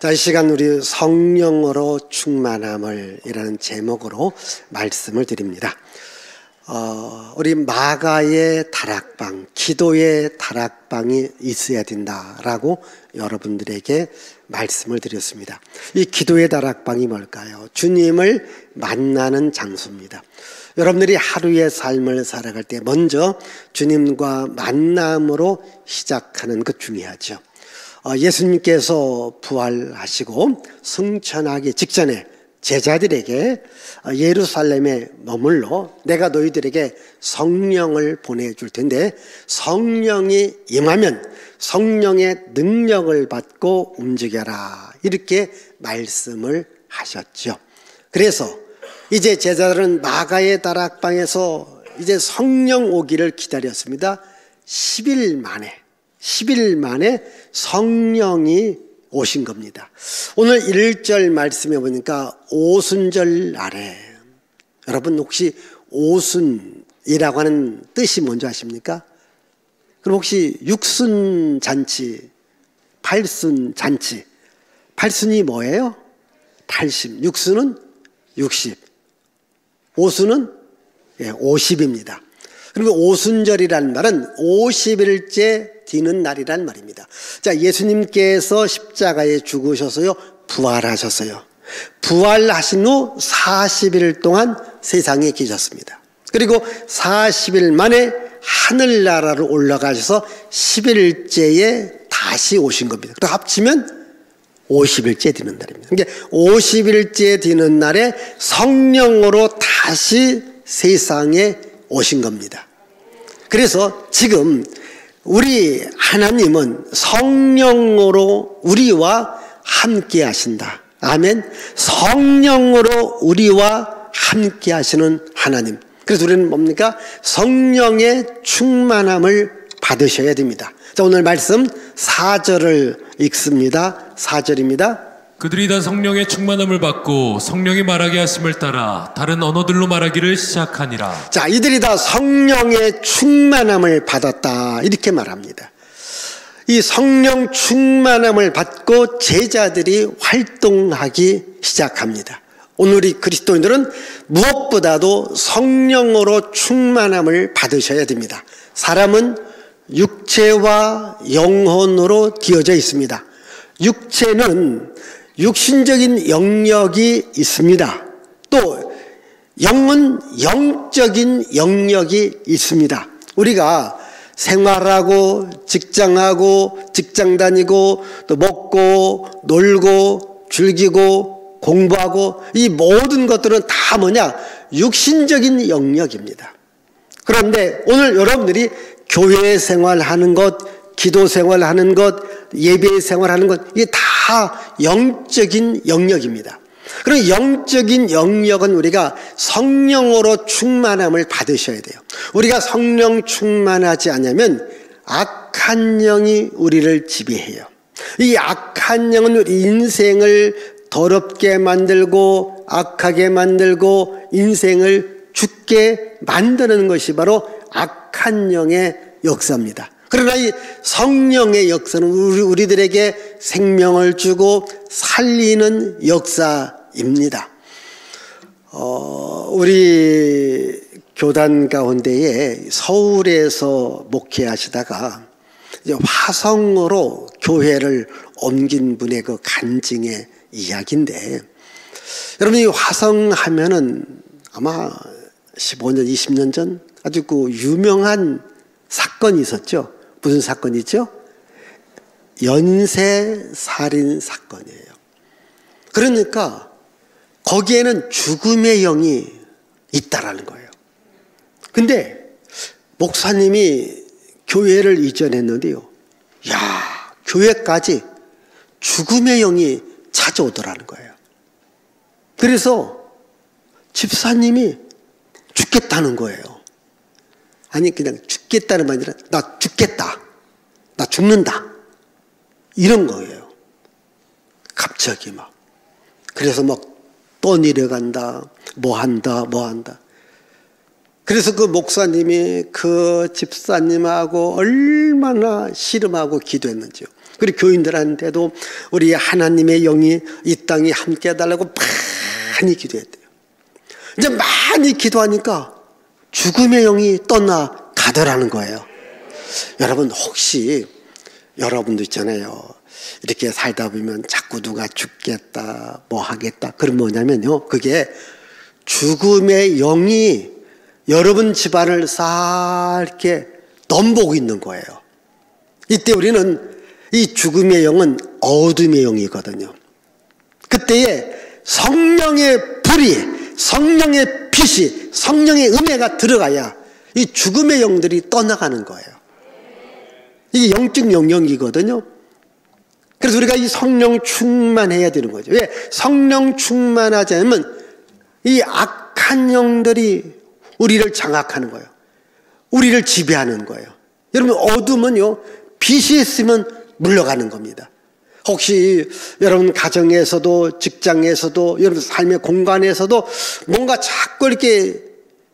자, 이 시간 우리 성령으로 충만함을 이라는 제목으로 말씀을 드립니다. 우리 마가의 다락방, 기도의 다락방이 있어야 된다라고 여러분들에게 말씀을 드렸습니다. 이 기도의 다락방이 뭘까요? 주님을 만나는 장소입니다. 여러분들이 하루의 삶을 살아갈 때 먼저 주님과 만남으로 시작하는 것 중요하죠. 예수님께서 부활하시고 승천하기 직전에 제자들에게 예루살렘에 머물러 내가 너희들에게 성령을 보내줄 텐데 성령이 임하면 성령의 능력을 받고 움직여라, 이렇게 말씀을 하셨죠. 그래서 이제 제자들은 마가의 다락방에서 이제 성령 오기를 기다렸습니다. 10일 만에 성령이 오신 겁니다. 오늘 1절 말씀해 보니까 오순절 날에, 여러분 혹시 오순이라고 하는 뜻이 뭔지 아십니까? 그럼 혹시 육순잔치, 팔순잔치, 팔순이 뭐예요? 80, 육순은 60, 오순은 50입니다. 그리고 오순절이라는 말은 50일째 뒤는 날이란 말입니다. 자, 예수님께서 십자가에 죽으셔서요, 부활하셨어요. 부활하신 후 40일 동안 세상에 계셨습니다. 그리고 40일 만에 하늘나라로 올라가셔서 11일째에 다시 오신 겁니다. 그리고 합치면 50일째 되는 날입니다. 그러니까 50일째 되는 날에 성령으로 다시 세상에 오신 겁니다. 그래서 지금 우리 하나님은 성령으로 우리와 함께 하신다. 아멘. 성령으로 우리와 함께 하시는 하나님. 그래서 우리는 뭡니까? 성령의 충만함을 받으셔야 됩니다. 자, 오늘 말씀 4절을 읽습니다. 4절입니다. 그들이 다 성령의 충만함을 받고 성령이 말하게 하심을 따라 다른 언어들로 말하기를 시작하니라. 자, 이들이 다 성령의 충만함을 받았다, 이렇게 말합니다. 이 성령 충만함을 받고 제자들이 활동하기 시작합니다. 오늘 우리 그리스도인들은 무엇보다도 성령으로 충만함을 받으셔야 됩니다. 사람은 육체와 영혼으로 되어져 있습니다. 육체는 육신적인 영역이 있습니다. 또 영은 영적인 영역이 있습니다. 우리가 생활하고 직장하고 직장 다니고 또 먹고 놀고 즐기고 공부하고 이 모든 것들은 다 뭐냐? 육신적인 영역입니다. 그런데 오늘 여러분들이 교회 생활하는 것, 기도 생활하는 것, 예배 생활하는 것, 이게 다 영적인 영역입니다. 그럼 영적인 영역은 우리가 성령으로 충만함을 받으셔야 돼요. 우리가 성령 충만하지 않으면 악한 영이 우리를 지배해요. 이 악한 영은 우리 인생을 더럽게 만들고 악하게 만들고 인생을 죽게 만드는 것이 바로 악한 영의 역사입니다. 그러나 이 성령의 역사는 우리들에게 생명을 주고 살리는 역사입니다. 우리 교단 가운데에 서울에서 목회하시다가 이제 화성으로 교회를 옮긴 분의 그 간증의 이야기인데, 여러분 이 화성 하면은 아마 15년, 20년 전 아주 그 유명한 사건이 있었죠. 무슨 사건이죠? 연쇄살인 사건이에요. 그러니까 거기에는 죽음의 영이 있다라는 거예요. 근데 목사님이 교회를 이전했는데요, 야, 교회까지 죽음의 영이 찾아오더라는 거예요. 그래서 집사님이 죽겠다는 거예요. 아니 그냥 죽겠다는 말이 아니라 나 죽겠다, 나 죽는다, 이런 거예요. 갑자기 막. 그래서 막 떠내려간다, 뭐 한다. 그래서 그 목사님이 그 집사님하고 얼마나 씨름하고 기도했는지요. 그리고 교인들한테도 우리 하나님의 영이 이 땅에 함께 해달라고 많이 기도했대요. 이제 많이 기도하니까 죽음의 영이 떠나가더라는 거예요. 여러분, 혹시 여러분도 있잖아요. 이렇게 살다 보면 자꾸 누가 죽겠다, 뭐 하겠다. 그럼 뭐냐면요, 그게 죽음의 영이 여러분 집안을 싹 이렇게 넘보고 있는 거예요. 이때 우리는 이 죽음의 영은 어둠의 영이거든요. 그때에 성령의 불이, 성령의 빛이, 성령의 은혜가 들어가야 이 죽음의 영들이 떠나가는 거예요. 이게 영적 영역이거든요. 그래서 우리가 이 성령 충만해야 되는 거죠. 왜? 성령 충만하지 않으면 이 악한 영들이 우리를 장악하는 거예요. 우리를 지배하는 거예요. 여러분, 어둠은요, 빛이 있으면 물러가는 겁니다. 혹시 여러분 가정에서도, 직장에서도, 여러분 삶의 공간에서도 뭔가 자꾸 이렇게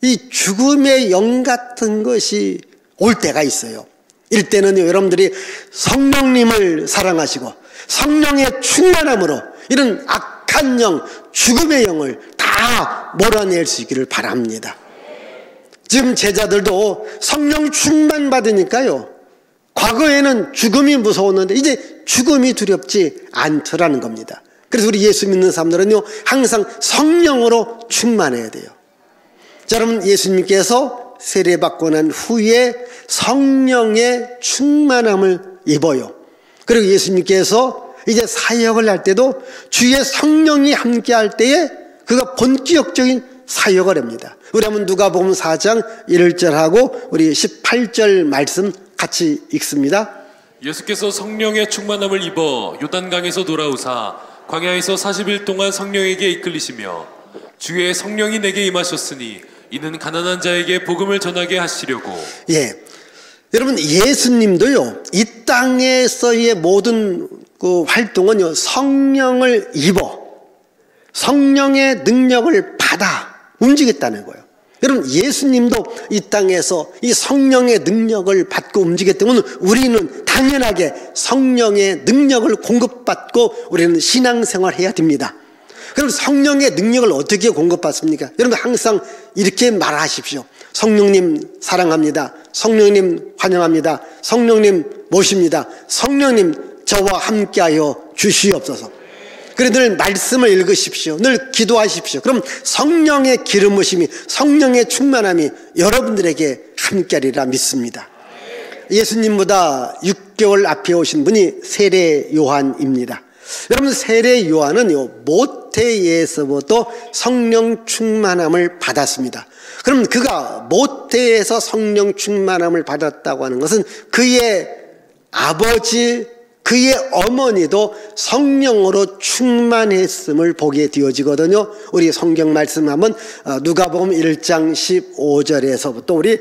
이 죽음의 영 같은 것이 올 때가 있어요. 이때는요, 여러분들이 성령님을 사랑하시고 성령의 충만함으로 이런 악한 영, 죽음의 영을 다 몰아낼 수 있기를 바랍니다. 지금 제자들도 성령 충만 받으니까요, 과거에는 죽음이 무서웠는데 이제 죽음이 두렵지 않더라는 겁니다. 그래서 우리 예수 믿는 사람들은요, 항상 성령으로 충만해야 돼요. 자, 여러분, 예수님께서 세례받고 난 후에 성령의 충만함을 입어요. 그리고 예수님께서 이제 사역을 할 때도 주의 성령이 함께 할 때에 그가 본격적인 사역을 합니다. 우리 한번 누가복음 4장 1절하고 우리 18절 말씀 같이 읽습니다. 예수께서 성령의 충만함을 입어 요단강에서 돌아오사 광야에서 40일 동안 성령에게 이끌리시며 주의 성령이 내게 임하셨으니 이는 가난한 자에게 복음을 전하게 하시려고. 예, 여러분, 예수님도요, 이 땅에서의 모든 그 활동은요, 성령을 입어 성령의 능력을 받아 움직였다는 거예요. 여러분, 예수님도 이 땅에서 이 성령의 능력을 받고 움직였다면 우리는 당연하게 성령의 능력을 공급받고 우리는 신앙생활을 해야 됩니다. 그럼 성령의 능력을 어떻게 공급받습니까? 여러분, 항상 이렇게 말하십시오. 성령님 사랑합니다. 성령님 환영합니다. 성령님 모십니다. 성령님 저와 함께하여 주시옵소서. 그래, 늘 말씀을 읽으십시오. 늘 기도하십시오. 그럼 성령의 기름부심이, 성령의 충만함이 여러분들에게 함께하리라 믿습니다. 예수님보다 6개월 앞에 오신 분이 세례 요한입니다. 여러분, 세례 요한은요, 모태에서부터 성령 충만함을 받았습니다. 그럼 그가 모태에서 성령 충만함을 받았다고 하는 것은 그의 아버지, 그의 어머니도 성령으로 충만했음을 보게 되어지거든요. 우리 성경 말씀 한번 누가복음 1장 15절에서부터 우리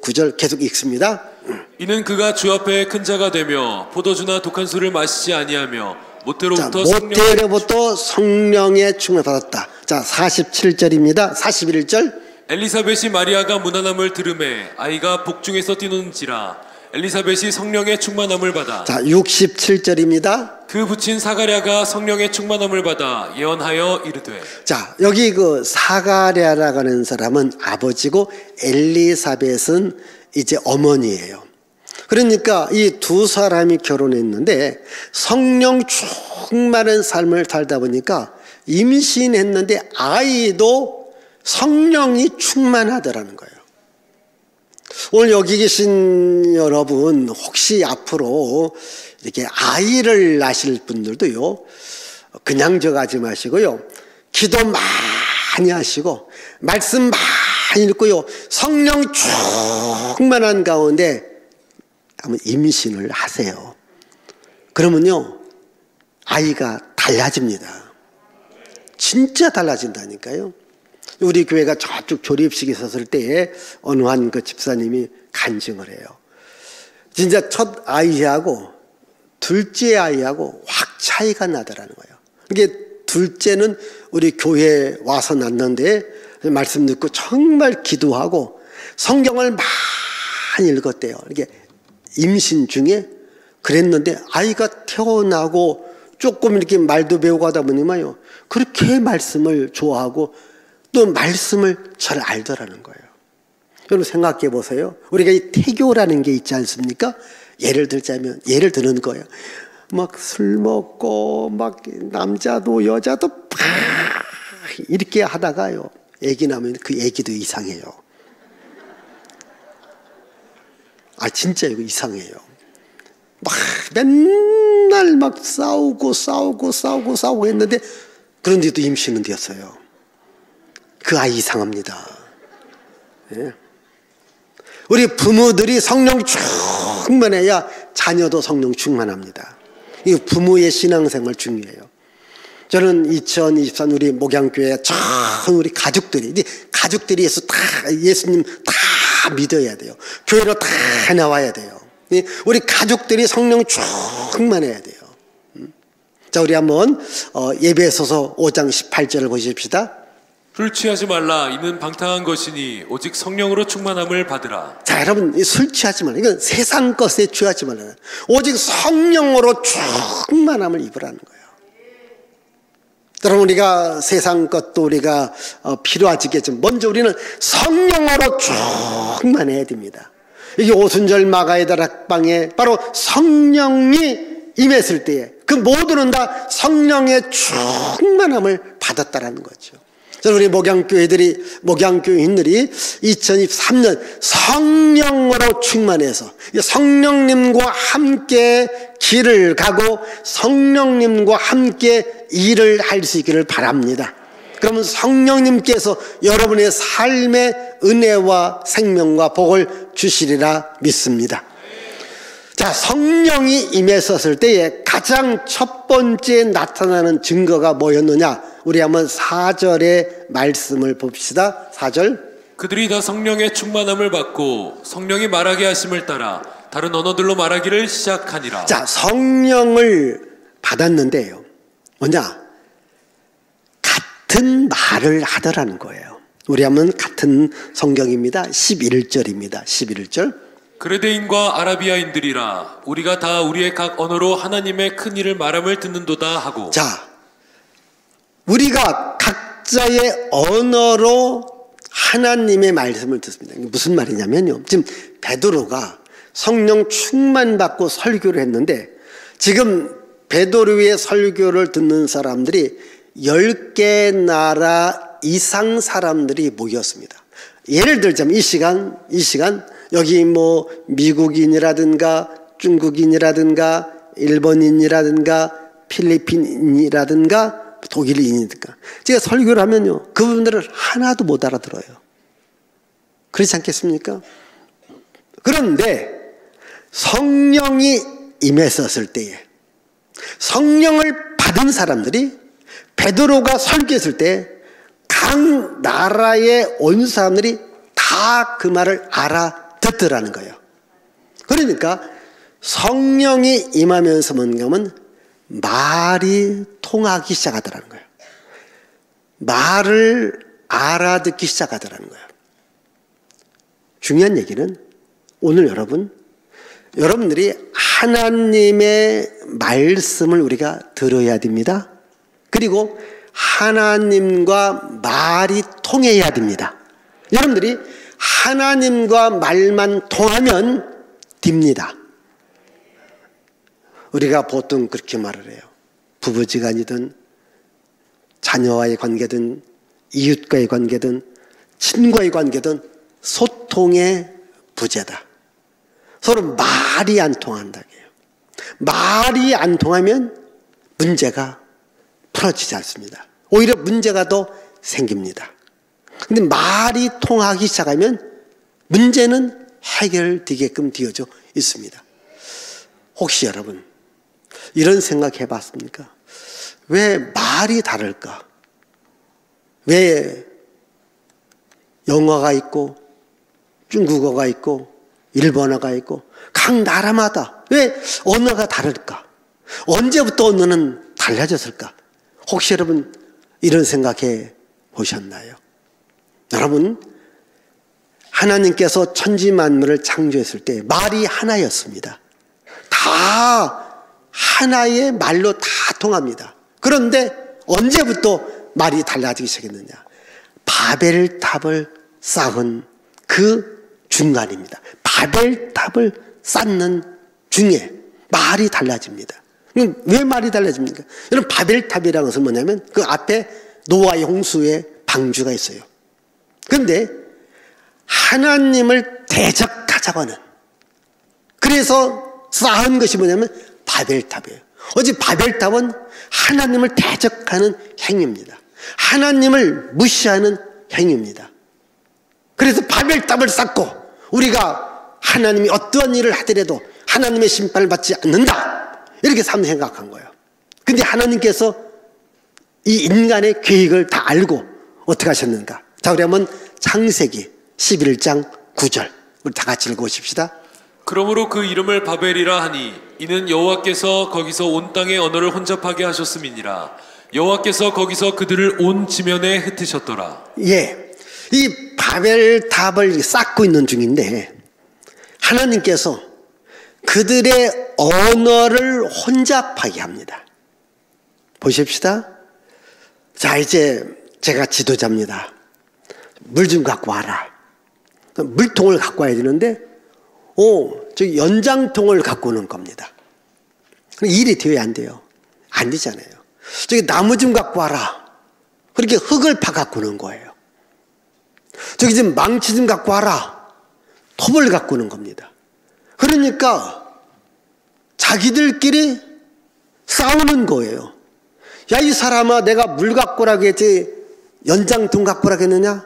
9절 계속 읽습니다. 이는 그가 주 앞에 큰 자가 되며 포도주나 독한 술을 마시지 아니하며 모태로부터 성령의 충만을 받았다. 자, 47절입니다. 41절. 엘리사벳이 마리아가 무난함을 들음에 아이가 복중에서 뛰는지라 엘리사벳이 성령의 충만함을 받아. 자, 67절입니다. 그 부친 사가랴가 성령의 충만함을 받아 예언하여 이르되. 자, 여기 그 사가랴라고 하는 사람은 아버지고 엘리사벳은 이제 어머니예요. 그러니까 이 두 사람이 결혼했는데 성령 충만한 삶을 살다 보니까 임신했는데 아이도 성령이 충만하더라는 거예요. 오늘 여기 계신 여러분, 혹시 앞으로 이렇게 아이를 낳으실 분들도요, 그냥 저가지 마시고요, 기도 많이 하시고 말씀 많이 읽고요, 성령 충만한 가운데 한번 임신을 하세요. 그러면요, 아이가 달라집니다. 진짜 달라진다니까요. 우리 교회가 저쪽 조립식이 있었을 때에 어느 한 그 집사님이 간증을 해요. 진짜 첫 아이하고 둘째 아이하고 확 차이가 나더라는 거예요. 이게 둘째는 우리 교회에 와서 낳는데 말씀 듣고 정말 기도하고 성경을 많이 읽었대요. 이게 임신 중에. 그랬는데 아이가 태어나고 조금 이렇게 말도 배우고 하다 보니만요, 그렇게 말씀을 좋아하고 또 말씀을 잘 알더라는 거예요. 여러분 생각해 보세요. 우리가 이 태교라는 게 있지 않습니까? 예를 드는 거예요. 막 술 먹고 막 남자도 여자도 막 이렇게 하다가요, 애기 나면 그 애기도 이상해요. 아 진짜 이거 이상해요. 막 맨날 막 싸우고 했는데 그런데도 임신은 되었어요. 그 아이 이상합니다. 예. 우리 부모들이 성령 충만해야 자녀도 성령 충만합니다. 이 부모의 신앙생활 중요해요. 저는 2023 우리 목양교회 전 우리 가족들이 예수님 다 믿어야 돼요. 교회로 다 나와야 돼요. 우리 가족들이 성령 충만해야 돼요. 자, 우리 한번 예배소서 5장 18절을 보십시다. 술 취하지 말라. 이는 방탕한 것이니 오직 성령으로 충만함을 받으라. 자, 여러분, 술 취하지 말라. 이건 세상 것에 취하지 말라. 오직 성령으로 충만함을 입으라는 거예요. 여러분, 우리가 세상 것도 우리가 필요하지겠지만 먼저 우리는 성령으로 충만해야 됩니다. 이게 오순절 마가의달 학방에 바로 성령이 임했을 때에 그 모두는 다 성령의 충만함을 받았다라는 거죠. 그래서 우리 목양교인들이 2023년 성령으로 충만해서 성령님과 함께 길을 가고 성령님과 함께 일을 할 수 있기를 바랍니다. 그러면 성령님께서 여러분의 삶의 은혜와 생명과 복을 주시리라 믿습니다. 자, 성령이 임했었을 때에 가장 첫 번째 나타나는 증거가 뭐였느냐? 우리 한번 4절의 말씀을 봅시다. 4절. 그들이 다 성령의 충만함을 받고 성령이 말하게 하심을 따라 다른 언어들로 말하기를 시작하니라. 자, 성령을 받았는데요, 뭐냐? 같은 말을 하더라는 거예요. 우리 한번 같은 성경입니다. 11절입니다. 11절. 그레데인과 아라비아인들이라 우리가 다 우리의 각 언어로 하나님의 큰 일을 말함을 듣는도다 하고. 자, 우리가 각자의 언어로 하나님의 말씀을 듣습니다. 무슨 말이냐면요, 지금 베드로가 성령 충만받고 설교를 했는데 지금 베드로의 설교를 듣는 사람들이 10개 나라 이상 사람들이 모였습니다. 예를 들자면 이 시간 여기 뭐 미국인이라든가 중국인이라든가 일본인이라든가 필리핀인이라든가 독일인이니까 제가 설교를 하면요, 그분들을 하나도 못 알아들어요. 그렇지 않겠습니까? 그런데 성령이 임했었을 때에 성령을 받은 사람들이 베드로가 설교했을 때 각 나라에 온 사람들이 다 그 말을 알아듣더라는 거예요. 그러니까 성령이 임하면서 뭔가면 말이 통하기 시작하더라는 거예요. 말을 알아듣기 시작하더라는 거예요. 중요한 얘기는 오늘 여러분들이 하나님의 말씀을 우리가 들어야 됩니다. 그리고 하나님과 말이 통해야 됩니다. 여러분들이 하나님과 말만 통하면 됩니다. 우리가 보통 그렇게 말을 해요. 부부지간이든 자녀와의 관계든 이웃과의 관계든 친구와의 관계든 소통의 부재다. 서로 말이 안 통한다고요. 말이 안 통하면 문제가 풀어지지 않습니다. 오히려 문제가 더 생깁니다. 근데 말이 통하기 시작하면 문제는 해결되게끔 되어져 있습니다. 혹시 여러분 이런 생각 해봤습니까? 왜 말이 다를까? 왜 영어가 있고 중국어가 있고 일본어가 있고 각 나라마다 왜 언어가 다를까? 언제부터 언어는 달라졌을까? 혹시 여러분 이런 생각해 보셨나요? 여러분, 하나님께서 천지 만물을 창조했을 때 말이 하나였습니다. 다 하나의 말로 다 통합니다. 그런데 언제부터 말이 달라지기 시작했느냐? 바벨탑을 쌓은 그 중간입니다. 바벨탑을 쌓는 중에 말이 달라집니다. 왜 말이 달라집니까? 여러분, 바벨탑이라는 것은 뭐냐면 그 앞에 노아의 홍수의 방주가 있어요. 그런데 하나님을 대적하자고 하는, 그래서 쌓은 것이 뭐냐면 바벨탑이에요. 어제 바벨탑은 하나님을 대적하는 행위입니다. 하나님을 무시하는 행위입니다. 그래서 바벨탑을 쌓고 우리가 하나님이 어떠한 일을 하더라도 하나님의 심판을 받지 않는다, 이렇게 생각한 거예요. 근데 하나님께서 이 인간의 계획을 다 알고 어떻게 하셨는가? 자, 우리 한번 창세기 11장 9절 우리 다 같이 읽어보십시다. 그러므로 그 이름을 바벨이라 하니 이는 여호와께서 거기서 온 땅의 언어를 혼잡하게 하셨음이니라. 여호와께서 거기서 그들을 온 지면에 흩으셨더라. 예, 이 바벨탑을 쌓고 있는 중인데 하나님께서 그들의 언어를 혼잡하게 합니다. 보십시다. 자, 이제 제가 지도자입니다. 물 좀 갖고 와라. 물통을 갖고 와야 되는데 저 연장통을 갖고 오는 겁니다. 일이 되어야 안 돼요. 안 되잖아요. 저기 나무 좀 갖고 와라. 그렇게 흙을 파 갖고 오는 거예요. 저기 좀 망치 좀 갖고 와라. 톱을 갖고 오는 겁니다. 그러니까 자기들끼리 싸우는 거예요. 야, 이 사람아, 내가 물 갖고 오라고 했지 연장통 갖고 오라고 했느냐?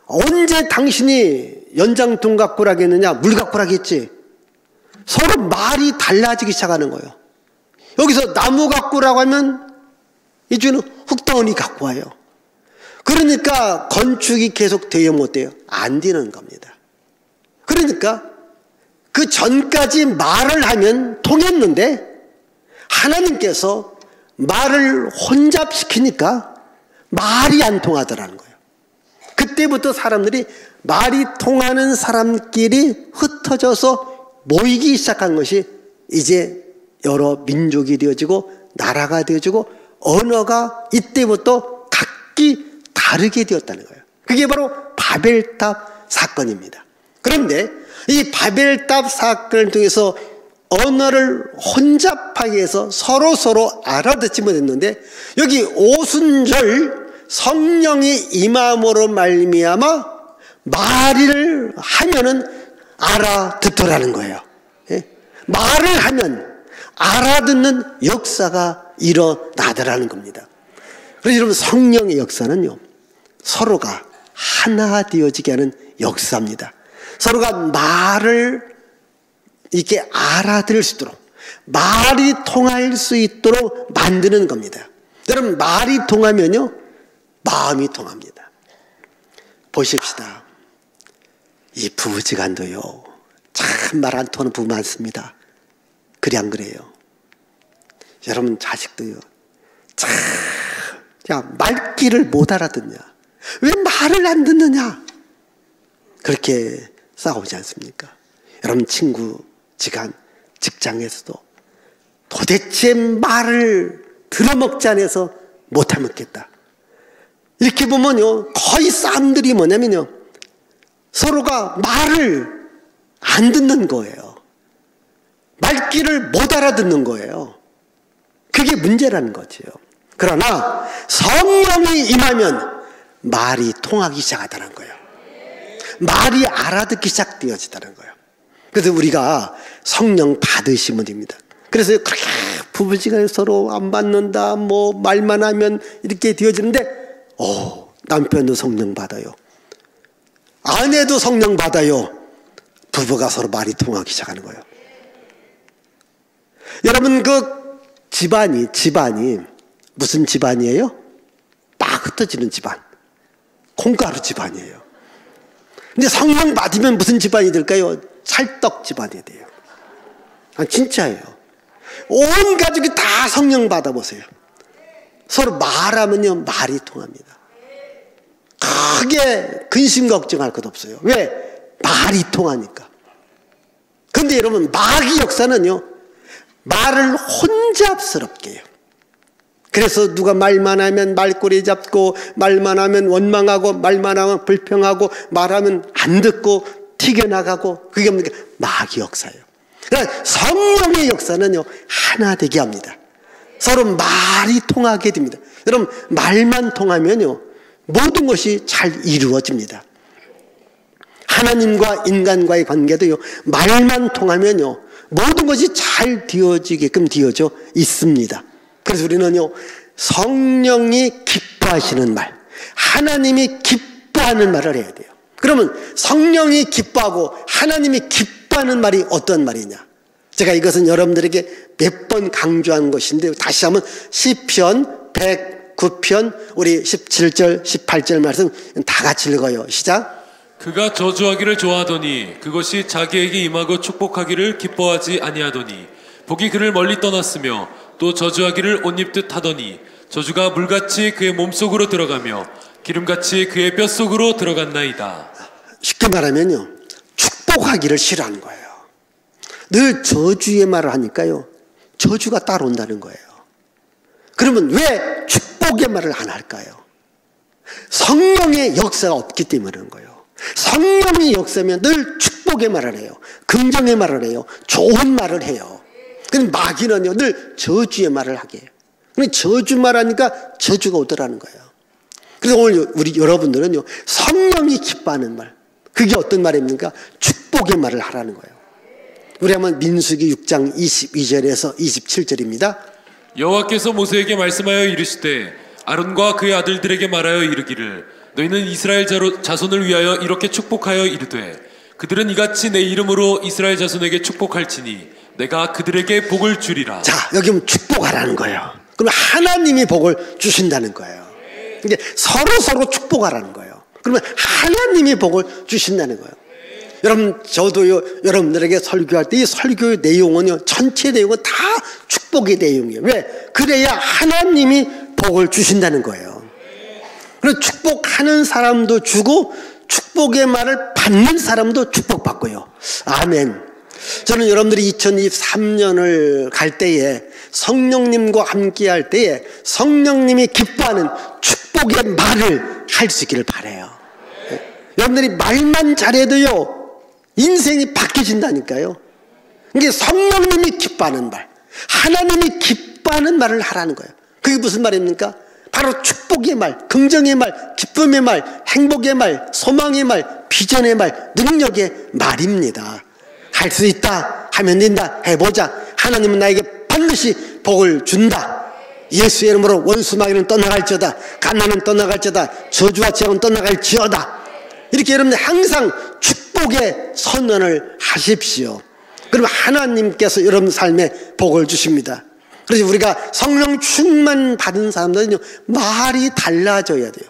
언제 당신이 연장통 갖고 오라고 했느냐? 물 갖고 오라고 했지. 서로 말이 달라지기 시작하는 거예요. 여기서 나무 갖고 오라고 하면 이쪽은 흙덩어리 갖고 와요. 그러니까 건축이 계속 돼요, 못 돼요? 안 되는 겁니다. 그러니까 그 전까지 말을 하면 통했는데 하나님께서 말을 혼잡시키니까 말이 안 통하더라는 거예요. 그때부터 사람들이 말이 통하는 사람끼리 흩어져서 모이기 시작한 것이 이제 여러 민족이 되어지고 나라가 되어지고 언어가 이때부터 각기 다르게 되었다는 거예요. 그게 바로 바벨탑 사건입니다. 그런데 이 바벨탑 사건을 통해서 언어를 혼잡하게 해서 서로 알아듣지 못했는데 여기 오순절 성령이 임함으로 말미암아 말을 하면은 알아듣더라는 거예요. 예? 말을 하면 알아듣는 역사가 일어나더라는 겁니다. 그래서 여러분, 성령의 역사는요, 서로가 하나 되어지게 하는 역사입니다. 서로가 말을 이렇게 알아들을 수 있도록, 말이 통할 수 있도록 만드는 겁니다. 여러분, 말이 통하면요, 마음이 통합니다. 보십시다. 이 부부지간도요, 참 말 안 통하는 부부 많습니다. 그래 안 그래요? 여러분, 자식도요, 참, 야, 말귀를 못 알아듣냐? 왜 말을 안 듣느냐? 그렇게 싸우지 않습니까? 여러분, 친구지간, 직장에서도 도대체 말을 들어먹지 않아서 못 하겠다. 이렇게 보면요, 거의 싸움들이 뭐냐면요, 서로가 말을 안 듣는 거예요. 말귀를 못 알아듣는 거예요. 그게 문제라는 거지요. 그러나 성령이 임하면 말이 통하기 시작하다는 거예요. 말이 알아듣기 시작되어지다는 거예요. 그래서 우리가 성령 받으시면 됩니다. 그래서 그렇게 부부지간에 서로 안 받는다, 뭐 말만 하면 이렇게 되어지는데, 남편도 성령 받아요, 아내도 성령 받아요. 부부가 서로 말이 통하기 시작하는 거예요. 여러분, 그 집안이 무슨 집안이에요? 막 흩어지는 집안, 콩가루 집안이에요. 근데 성령 받으면 무슨 집안이 될까요? 찰떡 집안이 돼요. 진짜예요. 온 가족이 다 성령 받아보세요. 서로 말하면요, 말이 통합니다. 크게 근심 걱정할 것 없어요. 왜? 말이 통하니까. 근데 여러분, 마귀 역사는요, 말을 혼잡스럽게 해요. 그래서 누가 말만 하면 말꼬리 잡고, 말만 하면 원망하고, 말만 하면 불평하고, 말하면 안 듣고 튀겨나가고, 그게 뭡니까? 마귀 역사예요. 그러니까 성령의 역사는요, 하나 되게 합니다. 서로 말이 통하게 됩니다. 여러분, 말만 통하면요, 모든 것이 잘 이루어집니다. 하나님과 인간과의 관계도요, 말만 통하면요, 모든 것이 잘 되어지게끔 되어져 있습니다. 그래서 우리는요, 성령이 기뻐하시는 말, 하나님이 기뻐하는 말을 해야 돼요. 그러면 성령이 기뻐하고 하나님이 기뻐하는 말이 어떤 말이냐? 제가 이것은 여러분들에게 몇 번 강조한 것인데, 다시 한번 시편 109편 우리 17절 18절 말씀 다 같이 읽어요. 시작. 그가 저주하기를 좋아하더니 그것이 자기에게 임하고 축복하기를 기뻐하지 아니하더니 복이 그를 멀리 떠났으며 또 저주하기를 옷 입듯 하더니 저주가 물같이 그의 몸속으로 들어가며 기름같이 그의 뼛속으로 들어갔나이다. 쉽게 말하면요, 축복하기를 싫어하는 거예요. 늘 저주의 말을 하니까요, 저주가 따라온다는 거예요. 그러면 왜 축복의 말을 안 할까요? 성령의 역사가 없기 때문에 그런 거예요. 성령의 역사면 늘 축복의 말을 해요. 긍정의 말을 해요. 좋은 말을 해요. 근데 마귀는요, 늘 저주의 말을 하게 해요. 근데 저주 말하니까 저주가 오더라는 거예요. 그래서 오늘 우리 여러분들은요, 성령이 기뻐하는 말, 그게 어떤 말입니까? 축복의 말을 하라는 거예요. 우리 한번 민수기 6장 22절에서 27절입니다. 여호와께서 모세에게 말씀하여 이르시되 아론과 그의 아들들에게 말하여 이르기를 너희는 이스라엘 자손을 위하여 이렇게 축복하여 이르되 그들은 이같이 내 이름으로 이스라엘 자손에게 축복할지니 내가 그들에게 복을 주리라. 자, 여기 보면 축복하라는 거예요. 그럼 하나님이 복을 주신다는 거예요. 이게 서로 축복하라는 거예요. 그러면 하나님이 복을 주신다는 거예요. 여러분, 저도요, 여러분들에게 설교할 때 이 설교의 내용은요, 전체 내용은 다 축복의 내용이에요. 왜? 그래야 하나님이 복을 주신다는 거예요. 그래서 축복하는 사람도 주고 축복의 말을 받는 사람도 축복받고요. 아멘. 저는 여러분들이 2023년을 갈 때에 성령님과 함께 할 때에 성령님이 기뻐하는 축복의 말을 할 수 있기를 바라요. 여러분들이 말만 잘해도요, 인생이 바뀌어진다니까요. 이게 성령님이 기뻐하는 말, 하나님이 기뻐하는 말을 하라는 거예요. 그게 무슨 말입니까? 바로 축복의 말, 긍정의 말, 기쁨의 말, 행복의 말, 소망의 말, 비전의 말, 능력의 말입니다. 할 수 있다, 하면 된다, 해보자. 하나님은 나에게 반드시 복을 준다. 예수의 이름으로 원수 마귀는 떠나갈지어다, 가난은 떠나갈지어다, 저주와 재앙은 떠나갈지어다. 이렇게 여러분들 항상 축복의 선언을 하십시오. 그러면 하나님께서 여러분 삶에 복을 주십니다. 그래서 우리가 성령 충만 받은 사람들은요, 말이 달라져야 돼요.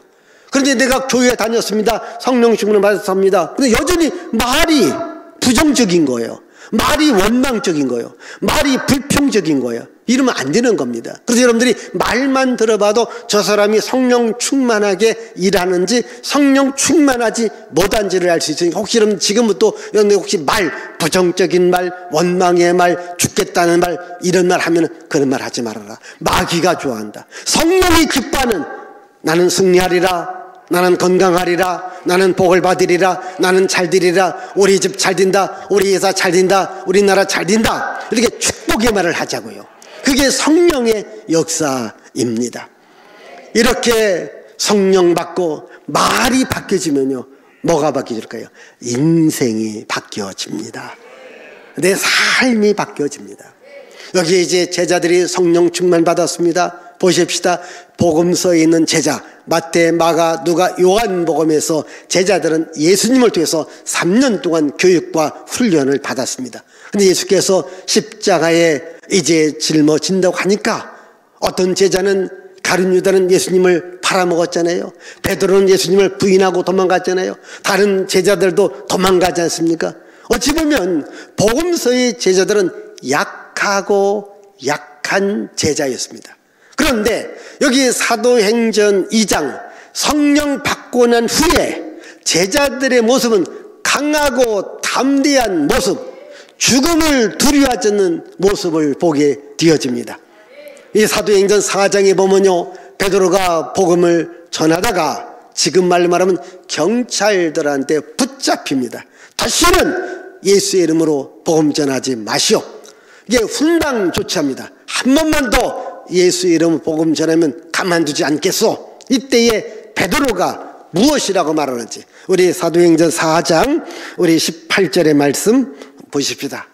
그런데 내가 교회에 다녔습니다, 성령 충만을 받았습니다, 근데 여전히 말이 부정적인 거예요. 말이 원망적인 거예요. 말이 불평적인 거예요. 이러면 안 되는 겁니다. 그래서 여러분들이 말만 들어봐도 저 사람이 성령 충만하게 일하는지 성령 충만하지 못한지를 알 수 있으니까, 혹시 여러분 지금부터 여러분들 혹시 말, 부정적인 말, 원망의 말, 죽겠다는 말, 이런 말 하면 그런 말 하지 말아라. 마귀가 좋아한다. 성령이 기뻐하는, 나는 승리하리라, 나는 건강하리라, 나는 복을 받으리라, 나는 잘 되리라, 우리 집 잘 된다, 우리 회사 잘 된다, 우리나라 잘 된다, 이렇게 축복의 말을 하자고요. 그게 성령의 역사입니다. 이렇게 성령 받고 말이 바뀌어지면요, 뭐가 바뀌어질까요? 인생이 바뀌어집니다. 내 삶이 바뀌어집니다. 여기 이제 제자들이 성령 충만 받았습니다. 보십시다. 복음서에 있는 제자, 마태, 마가, 누가, 요한복음에서 제자들은 예수님을 통해서 3년 동안 교육과 훈련을 받았습니다. 근데 예수께서 십자가에 이제 짊어진다고 하니까 어떤 제자는, 가룟 유다는 예수님을 팔아먹었잖아요. 베드로는 예수님을 부인하고 도망갔잖아요. 다른 제자들도 도망가지 않습니까? 어찌 보면 복음서의 제자들은 약하고 약한 제자였습니다. 그런데 여기 사도행전 2장 성령 받고 난 후에 제자들의 모습은 강하고 담대한 모습, 죽음을 두려워하지 않는 모습을 보게 되어집니다. 이 사도행전 4장에 보면요, 베드로가 복음을 전하다가 지금 말로 말하면 경찰들한테 붙잡힙니다. 다시는 예수의 이름으로 복음 전하지 마시오. 이게 훈방 조치합니다. 한 번만 더 예수의 이름으로 복음 전하면 가만두지 않겠소. 이때에 베드로가 무엇이라고 말하는지 우리 사도행전 4장 우리 18절의 말씀 보십시다.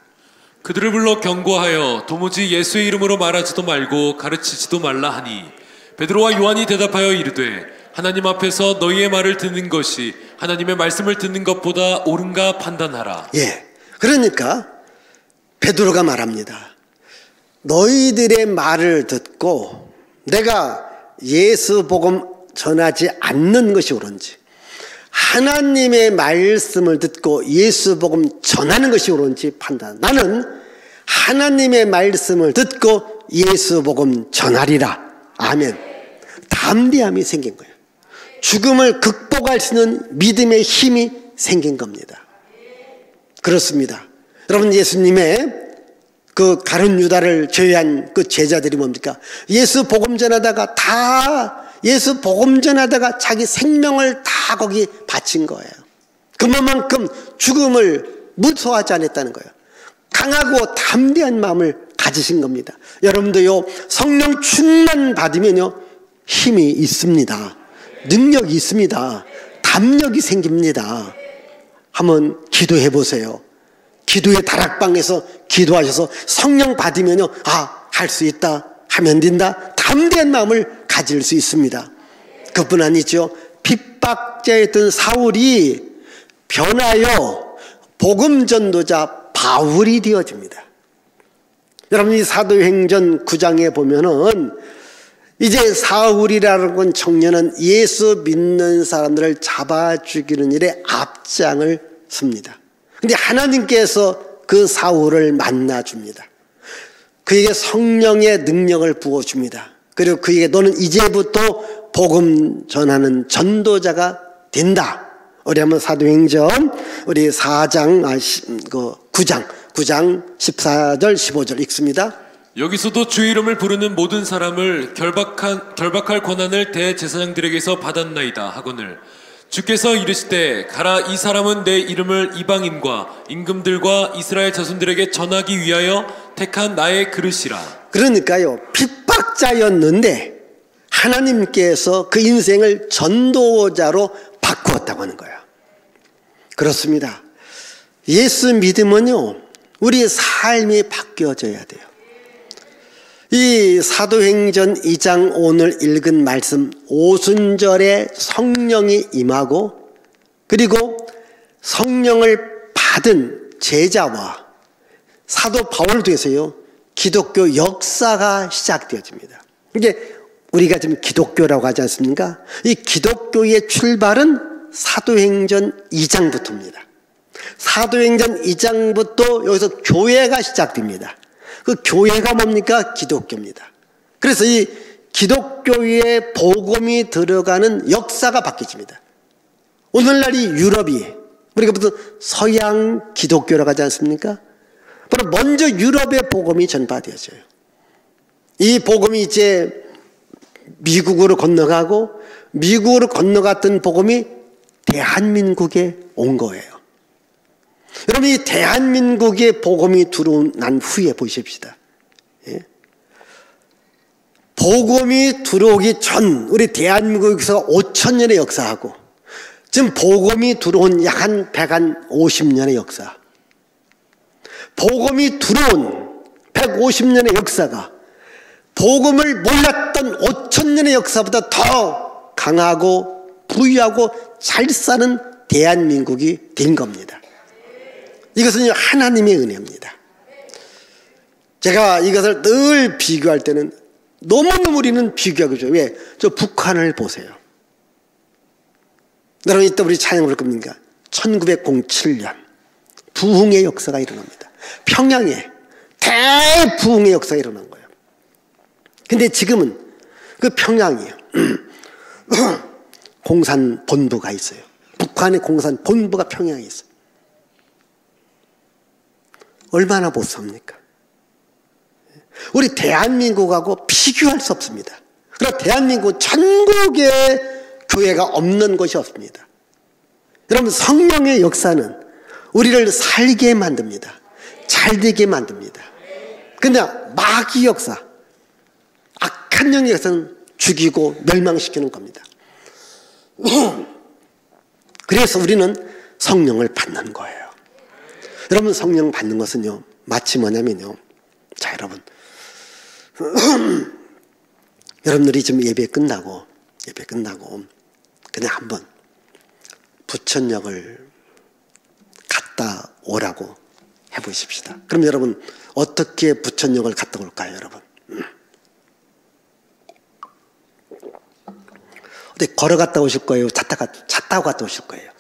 그들을 불러 경고하여 도무지 예수의 이름으로 말하지도 말고 가르치지도 말라 하니 베드로와 요한이 대답하여 이르되 하나님 앞에서 너희의 말을 듣는 것이 하나님의 말씀을 듣는 것보다 옳은가 판단하라. 예, 그러니까 베드로가 말합니다. 너희들의 말을 듣고 내가 예수 복음 전하지 않는 것이 옳은지, 하나님의 말씀을 듣고 예수 복음 전하는 것이 옳은지 판단. 나는 하나님의 말씀을 듣고 예수 복음 전하리라. 아멘. 담대함이 생긴 거예요. 죽음을 극복할 수 있는 믿음의 힘이 생긴 겁니다. 그렇습니다. 여러분, 예수님의 그 가룟 유다를 제외한 그 제자들이 뭡니까? 예수 복음 전하다가 예수 복음 전하다가 자기 생명을 다 거기 바친 거예요. 그만큼 죽음을 무서워하지 않았다는 거예요. 강하고 담대한 마음을 가지신 겁니다. 여러분도요, 성령 충만 받으면요, 힘이 있습니다. 능력이 있습니다. 담력이 생깁니다. 한번 기도해 보세요. 기도의 다락방에서 기도하셔서 성령 받으면요, 할 수 있다, 하면 된다, 담대한 마음을 가질 수 있습니다. 그뿐 아니죠. 핍박자였던 사울이 변하여 복음 전도자 바울이 되어집니다. 여러분, 이 사도행전 9장에 보면은 이제 사울이라는 건 청년은 예수 믿는 사람들을 잡아 죽이는 일에 앞장을 섭니다. 근데 하나님께서 그 사울을 만나줍니다. 그에게 성령의 능력을 부어줍니다. 그리고 그에게 너는 이제부터 복음 전하는 전도자가 된다. 우리 한번 사도행전 우리 9장 14절 15절 읽습니다. 여기서도 주의 이름을 부르는 모든 사람을 결박할 권한을 대제사장들에게서 받았나이다 하거늘 주께서 이르시되 가라, 이 사람은 내 이름을 이방인과 임금들과 이스라엘 자손들에게 전하기 위하여 택한 나의 그릇이라. 그러니까요, 핍박자였는데 하나님께서 그 인생을 전도자로 바꾸었다고 하는 거예요. 그렇습니다. 예수 믿으면요, 우리의 삶이 바뀌어져야 돼요. 이 사도행전 2장 오늘 읽은 말씀, 오순절에 성령이 임하고 그리고 성령을 받은 제자와 사도 바울을 통해서요, 기독교 역사가 시작되어집니다. 이게 우리가 지금 기독교라고 하지 않습니까? 이 기독교의 출발은 사도행전 2장부터입니다. 사도행전 2장부터 여기서 교회가 시작됩니다. 그 교회가 뭡니까? 기독교입니다. 그래서 이 기독교의 복음이 들어가는 역사가 바뀌어집니다. 오늘날 이 유럽이 우리가 무슨 서양 기독교라고 하지 않습니까? 바로 먼저 유럽의 복음이 전파되어져요. 이 복음이 이제 미국으로 건너가고 미국으로 건너갔던 복음이 대한민국에 온 거예요. 여러분, 이 대한민국의 복음이 들어난 후에 보십시다. 예? 복음이 들어오기 전 우리 대한민국에서 5,000년의 역사하고 지금 복음이 들어온 약 한 150년의 역사, 복음이 들어온 150년의 역사가 복음을 몰랐던 5,000년의 역사보다 더 강하고 부유하고 잘 사는 대한민국이 된 겁니다. 이것은 하나님의 은혜입니다. 제가 이것을 늘 비교할 때는 너무너무 우리는 비교하고 있어요. 왜? 저 북한을 보세요. 여러분, 이따 우리 찬양 부를 겁니까? 1907년 부흥의 역사가 일어납니다. 평양에 대부흥의 역사가 일어난 거예요. 근데 지금은 그 평양이에요. 공산 본부가 있어요. 북한의 공산 본부가 평양에 있어요. 얼마나 못 삽니까? 우리 대한민국하고 비교할 수 없습니다. 그러나 대한민국 전국에 교회가 없는 곳이 없습니다. 여러분, 성령의 역사는 우리를 살게 만듭니다. 잘 되게 만듭니다. 근데 마귀 역사, 악한 영의 역사는 죽이고 멸망시키는 겁니다. 그래서 우리는 성령을 받는 거예요. 여러분, 성령 받는 것은요, 마치 뭐냐면요, 자, 여러분, 여러분들이 지금 예배 끝나고 그냥 한번 부천역을 갔다 오라고 해보십시다. 그럼 여러분, 어떻게 부천역을 갔다 올까요, 여러분? 어디 걸어갔다 오실 거예요? 차 타고 갔다 오실 거예요?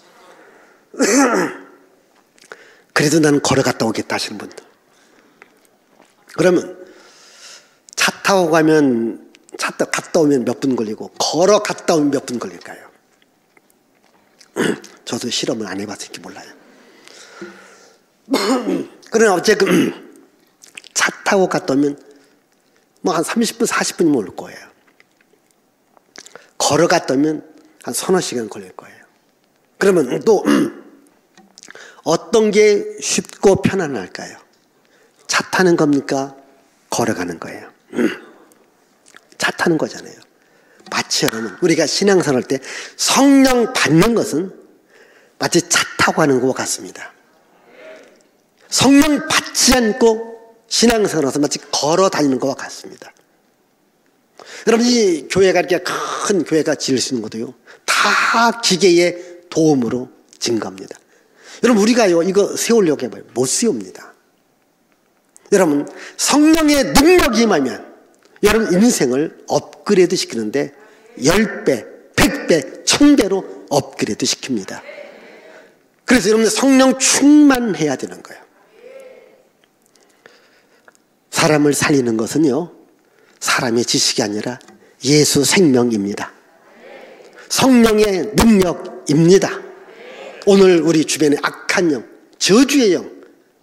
그래도 나는 걸어갔다 오겠다 하시는 분들. 그러면 차 타고 가면, 갔다 오면 몇 분 걸리고, 걸어갔다 오면 몇 분 걸릴까요? 저도 실험을 안 해봤으니까 몰라요. 그러나 어쨌든 차 타고 갔다 오면 뭐 한 30분, 40분이면 올 거예요. 걸어갔다 오면 한 서너 시간 걸릴 거예요. 그러면 또 어떤 게 쉽고 편안할까요? 차 타는 겁니까? 걸어가는 거예요. 차 타는 거잖아요. 마치 여러분, 우리가 신앙생활 할 때 성령 받는 것은 마치 차 타고 가는 것과 같습니다. 성령 받지 않고 신앙생활 해서 마치 걸어 다니는 것과 같습니다. 여러분, 이 교회가 이렇게 큰 교회가 지을 수 있는 것도요, 다 기계의 도움으로 진 겁니다. 여러분, 우리가요, 이거 세우려고 해봐요. 못 세웁니다. 여러분, 성령의 능력이 임하면 여러분 인생을 업그레이드 시키는데 10배, 100배, 1000배로 업그레이드 시킵니다. 그래서 여러분, 성령 충만해야 되는 거예요. 사람을 살리는 것은요, 사람의 지식이 아니라 예수 생명입니다. 성령의 능력입니다. 오늘 우리 주변에 악한 영, 저주의 영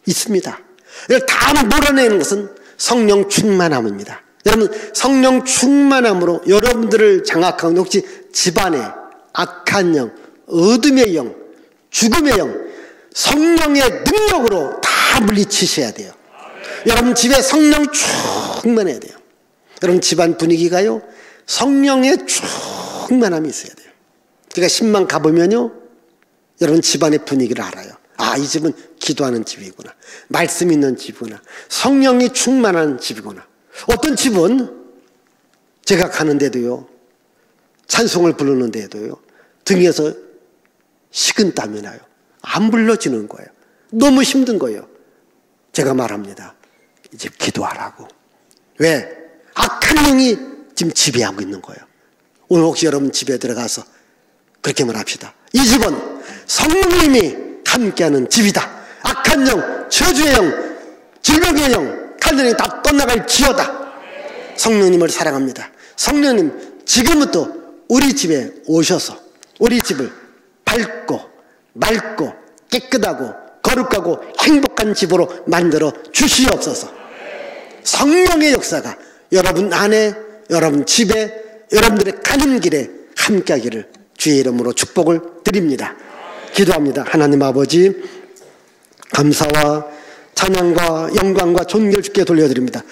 있습니다. 이걸 다 몰아내는 것은 성령 충만함입니다. 여러분, 성령 충만함으로 여러분들을 장악하는, 혹시 집안에 악한 영, 어둠의 영, 죽음의 영, 성령의 능력으로 다 물리치셔야 돼요. 여러분, 집에 성령 충만해야 돼요. 여러분, 집안 분위기가요, 성령의 충만함이 있어야 돼요. 제가 신방 가보면요, 여러분 집안의 분위기를 알아요. 아, 이 집은 기도하는 집이구나, 말씀 있는 집이구나, 성령이 충만한 집이구나. 어떤 집은 제가 가는데도요, 찬송을 부르는데도요, 등에서 식은땀이 나요. 안 불러지는 거예요. 너무 힘든 거예요. 제가 말합니다. 이제 기도하라고. 왜? 악한 영이 지금 지배하고 있는 거예요. 오늘 혹시 여러분 집에 들어가서 그렇게 말합시다. 이 집은 성령님이 함께하는 집이다. 악한 영, 저주의 영, 질병의 영, 칼날이 다 떠나갈 지어다. 성령님을 사랑합니다. 성령님, 지금부터 우리 집에 오셔서 우리 집을 밝고 맑고 깨끗하고 거룩하고 행복한 집으로 만들어 주시옵소서. 성령의 역사가 여러분 안에, 여러분 집에, 여러분들의 가는 길에 함께하기를 주의 이름으로 축복을 드립니다. 기도합니다. 하나님 아버지, 감사와 찬양과 영광과 존귀를 주께 돌려드립니다.